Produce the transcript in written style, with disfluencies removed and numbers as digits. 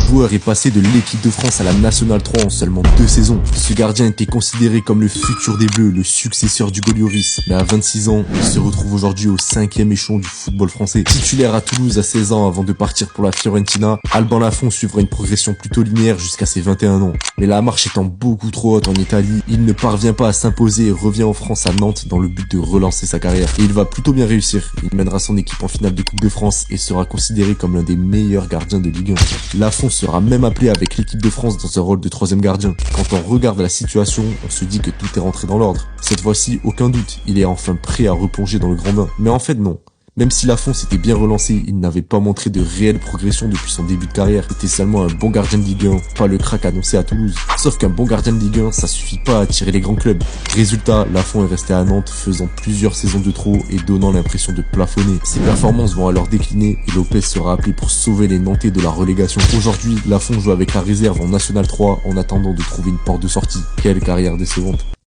joueur est passé de l'équipe de France à la Nationale 3 en seulement 2 saisons. Ce gardien était considéré comme le futur des Bleus, le successeur du Golioris. Mais à 26 ans, il se retrouve aujourd'hui au 5e échelon du football français. Titulaire à Toulouse à 16 ans avant de partir pour la Fiorentina, Alban Lafont suivra une progression plutôt linéaire jusqu'à ses 21 ans. Mais la marche étant beaucoup trop haute en Italie, il ne parvient pas à s'imposer et revient en France à Nantes dans le but de relancer sa carrière. Et il va plutôt bien réussir. Il mènera son équipe en finale de Coupe de France et sera considéré comme l'un des meilleurs gardiens de Ligue 1. Lafont sera même appelé avec l'équipe de France dans un rôle de 3e gardien. Quand on regarde la situation, on se dit que tout est rentré dans l'ordre. Cette fois-ci, aucun doute, il est enfin prêt à replonger dans le grand bain. Mais en fait non. Même si Lafont s'était bien relancé, il n'avait pas montré de réelle progression depuis son début de carrière. Il était seulement un bon gardien de Ligue 1, pas le crack annoncé à Toulouse. Sauf qu'un bon gardien de Ligue 1, ça suffit pas à attirer les grands clubs. Résultat, Lafont est resté à Nantes, faisant plusieurs saisons de trop et donnant l'impression de plafonner. Ses performances vont alors décliner et Lopez sera appelé pour sauver les Nantais de la relégation. Aujourd'hui, Lafont joue avec la réserve en National 3 en attendant de trouver une porte de sortie. Quelle carrière décevante.